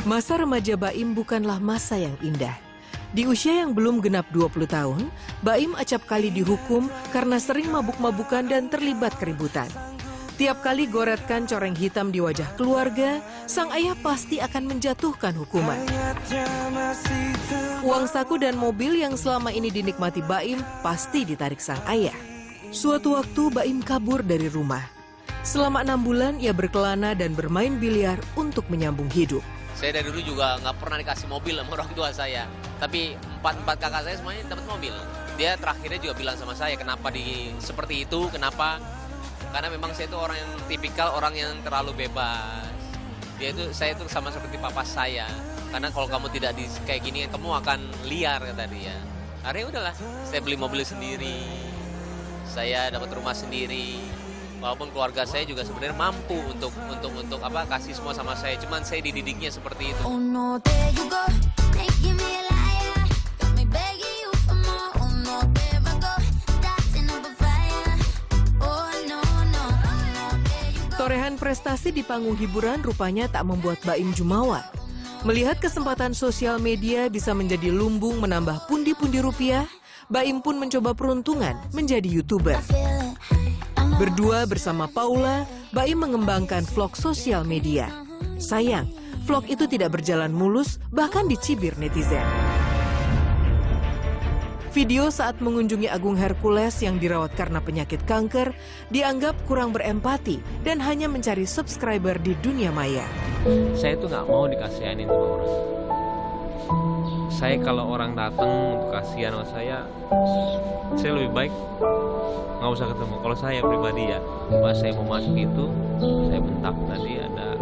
Masa remaja Baim bukanlah masa yang indah. Di usia yang belum genap 20 tahun, Baim acap kali dihukum karena sering mabuk-mabukan dan terlibat keributan. Tiap kali goretkan coreng hitam di wajah keluarga, sang ayah pasti akan menjatuhkan hukuman. Uang saku dan mobil yang selama ini dinikmati Baim pasti ditarik sang ayah. Suatu waktu Baim kabur dari rumah. Selama 6 bulan ia berkelana dan bermain biliar untuk menyambung hidup. Saya dari dulu juga nggak pernah dikasih mobil sama orang tua saya. Tapi empat kakak saya semuanya dapat mobil. Dia terakhirnya juga bilang sama saya, kenapa seperti itu, kenapa? Karena memang saya itu orang yang tipikal, orang yang terlalu bebas. Saya itu sama seperti papa saya. Karena kalau kamu tidak kayak gini, kamu akan liar, kata dia. Akhirnya udahlah, saya beli mobil sendiri. Saya dapat rumah sendiri. Walaupun keluarga saya juga sebenarnya mampu untuk kasih semua sama saya, cuman saya dididiknya seperti itu. Torehan prestasi di panggung hiburan rupanya tak membuat Baim jumawa. Melihat kesempatan sosial media bisa menjadi lumbung menambah pundi-pundi rupiah, Baim pun mencoba peruntungan menjadi YouTuber. Berdua bersama Paula, Baim mengembangkan vlog sosial media. Sayang, vlog itu tidak berjalan mulus, bahkan dicibir netizen. Video saat mengunjungi Agung Hercules yang dirawat karena penyakit kanker dianggap kurang berempati dan hanya mencari subscriber di dunia maya. Saya tuh nggak mau dikasihanin sama orang. Saya kalau orang datang untuk kasihan sama saya lebih baik nggak usah ketemu. Kalau saya pribadi ya, pas saya mau masuk itu, saya bentak tadi ada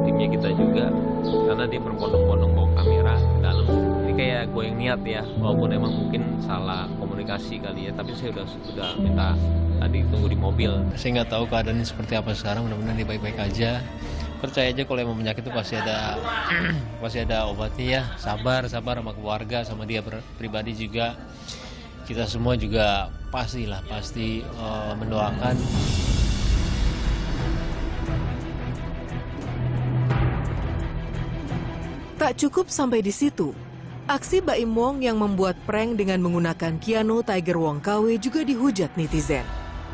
timnya kita juga, karena dia berbondong-bondong bawa kamera ke dalam. Ini kayak gue yang niat ya, walaupun emang mungkin salah komunikasi kali ya, tapi saya udah minta tadi tunggu di mobil. Saya nggak tahu keadaannya seperti apa sekarang, mudah-mudahan dia baik-baik aja. Percaya aja kalau emang penyakit itu pasti ada obatnya ya. Sabar sama keluarga, sama dia pribadi juga. Kita semua juga pasti mendoakan. Tak cukup sampai di situ. Aksi Baim Wong yang membuat prank dengan menggunakan Keanu Tiger Wong KW juga dihujat netizen.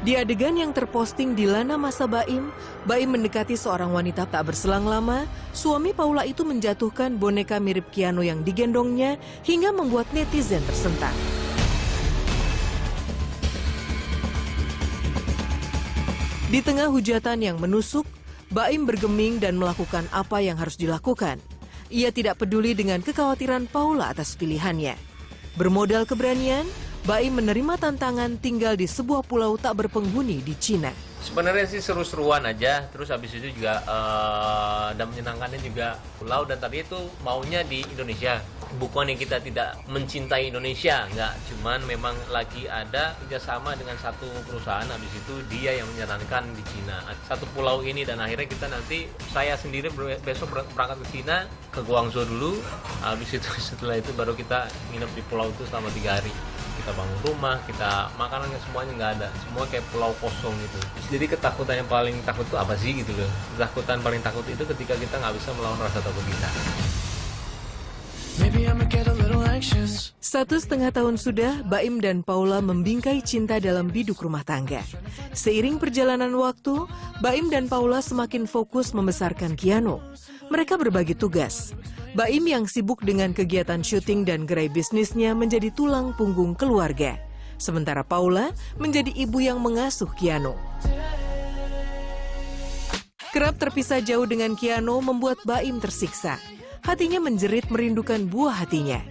Di adegan yang terposting di Lana Masa Baim mendekati seorang wanita tak berselang lama, suami Paula itu menjatuhkan boneka mirip Keanu yang digendongnya hingga membuat netizen tersentak. Di tengah hujatan yang menusuk, Baim bergeming dan melakukan apa yang harus dilakukan. Ia tidak peduli dengan kekhawatiran Paula atas pilihannya. Bermodal keberanian, Baim menerima tantangan tinggal di sebuah pulau tak berpenghuni di Cina. Sebenarnya sih seru-seruan aja, terus habis itu juga dan menyenangkannya juga pulau, dan tadi itu maunya di Indonesia. Bukan yang kita tidak mencintai Indonesia, enggak, cuman memang lagi ada kerjasama dengan satu perusahaan, habis itu dia yang menyarankan di Cina satu pulau ini, dan akhirnya kita nanti, saya sendiri besok berangkat ke Cina, ke Guangzhou dulu, habis itu setelah itu baru kita nginep di pulau itu selama 3 hari. Kita bangun rumah, kita makanannya semuanya nggak ada, semua kayak pulau kosong gitu. Jadi ketakutan yang paling takut itu apa sih gitu loh? Ketakutan paling takut itu ketika kita nggak bisa melawan rasa takut kita. 1,5 tahun sudah, Baim dan Paula membingkai cinta dalam biduk rumah tangga. Seiring perjalanan waktu, Baim dan Paula semakin fokus membesarkan Keanu. Mereka berbagi tugas. Baim yang sibuk dengan kegiatan syuting dan gerai bisnisnya menjadi tulang punggung keluarga. Sementara Paula menjadi ibu yang mengasuh Keanu. Kerap terpisah jauh dengan Keanu membuat Baim tersiksa. Hatinya menjerit merindukan buah hatinya.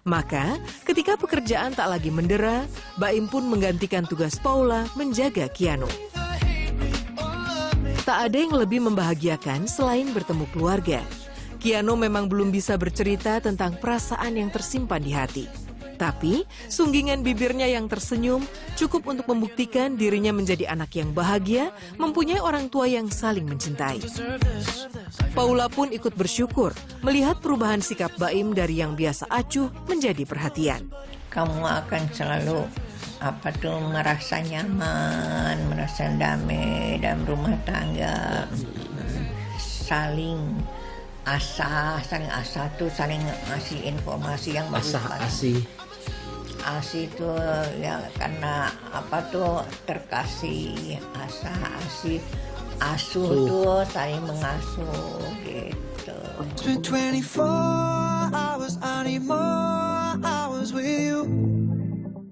Maka, ketika pekerjaan tak lagi mendera, Baim pun menggantikan tugas Paula menjaga Keanu. Tak ada yang lebih membahagiakan selain bertemu keluarga. Keanu memang belum bisa bercerita tentang perasaan yang tersimpan di hati. Tapi, sunggingan bibirnya yang tersenyum cukup untuk membuktikan dirinya menjadi anak yang bahagia, mempunyai orang tua yang saling mencintai. Paula pun ikut bersyukur melihat perubahan sikap Baim dari yang biasa acuh menjadi perhatian. Kamu akan selalu merasa nyaman, merasa damai dalam rumah tangga, saling saling asah tuh saling ngasih informasi yang bagus. Asi itu ya karena apa tuh terkasih, asuh tuh saling mengasuh gitu.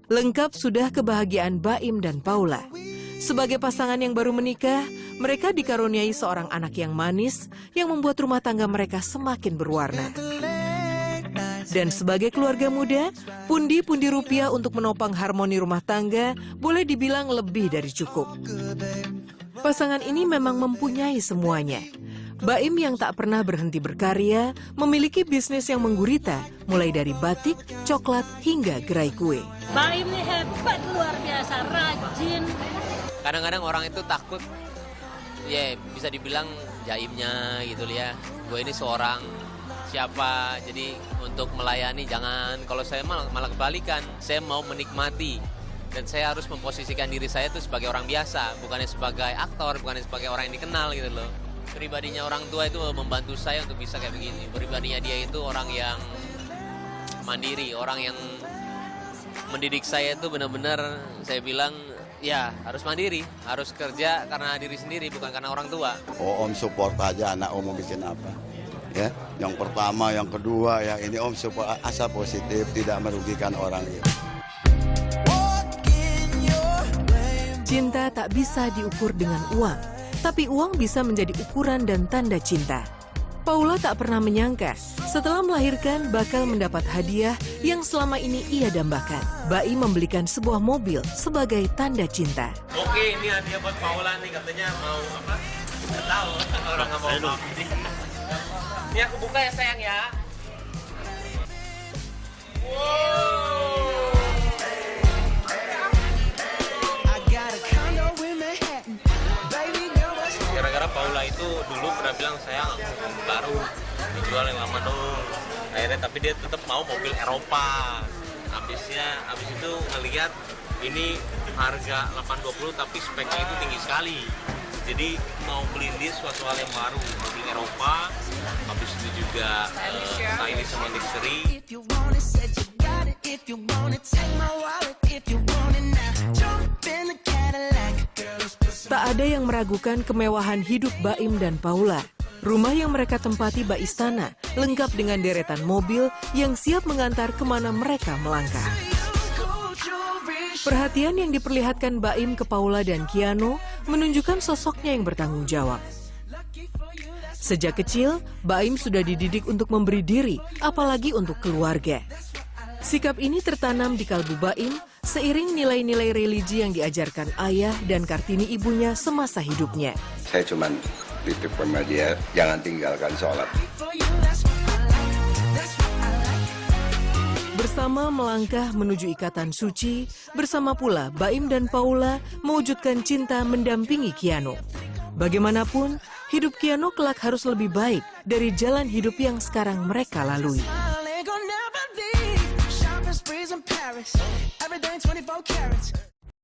Lengkap sudah kebahagiaan Baim dan Paula. Sebagai pasangan yang baru menikah, mereka dikaruniai seorang anak yang manis yang membuat rumah tangga mereka semakin berwarna. Dan sebagai keluarga muda, pundi-pundi rupiah untuk menopang harmoni rumah tangga boleh dibilang lebih dari cukup. Pasangan ini memang mempunyai semuanya. Baim yang tak pernah berhenti berkarya, memiliki bisnis yang menggurita, mulai dari batik, coklat, hingga gerai kue. Baim ini hebat, luar biasa, rajin. Kadang-kadang orang itu takut, ya bisa dibilang jaimnya gitu ya. Gue ini seorang siapa, jadi untuk melayani jangan. Kalau saya malah kebalikan, saya mau menikmati. Dan saya harus memposisikan diri saya itu sebagai orang biasa, bukannya sebagai aktor, bukannya sebagai orang yang dikenal gitu loh. Pribadinya orang tua itu membantu saya untuk bisa kayak begini. Pribadinya dia itu orang yang mandiri, orang yang mendidik saya itu benar-benar saya bilang ya harus mandiri, harus kerja karena diri sendiri bukan karena orang tua. Om support aja anak Om mau bikin apa. Ya, yang pertama, yang kedua ya ini Om support asa positif, tidak merugikan orang gitu. Cinta tak bisa diukur dengan uang, tapi uang bisa menjadi ukuran dan tanda cinta. Paula tak pernah menyangka setelah melahirkan bakal mendapat hadiah yang selama ini ia dambakan. Baim membelikan sebuah mobil sebagai tanda cinta. Oke, ini hadiah buat Paula nih, katanya mau apa? Nggak tahu, orang nggak mau. Ini aku buka ya sayang ya. Wow. Gara-gara Paula itu dulu pernah bilang sayang mobil baru dijual yang lama dong. Akhirnya tapi dia tetap mau mobil Eropa. Habis itu ngelihat ini harga 820 tapi speknya itu tinggi sekali. Jadi mau beli dia suatu hal yang baru, mobil Eropa. Habis itu juga stylish sama luxury. Tak ada yang meragukan kemewahan hidup Baim dan Paula. Rumah yang mereka tempati bak istana, lengkap dengan deretan mobil yang siap mengantar kemana mereka melangkah. Perhatian yang diperlihatkan Baim ke Paula dan Keanu menunjukkan sosoknya yang bertanggung jawab. Sejak kecil, Baim sudah dididik untuk memberi diri, apalagi untuk keluarga. Sikap ini tertanam di kalbu Baim seiring nilai-nilai religi yang diajarkan ayah dan Kartini ibunya semasa hidupnya. Saya cuma titip sama dia, jangan tinggalkan sholat. Bersama melangkah menuju ikatan suci, bersama pula Baim dan Paula mewujudkan cinta mendampingi Keanu. Bagaimanapun, hidup Keanu kelak harus lebih baik dari jalan hidup yang sekarang mereka lalui. Everything 24 carats.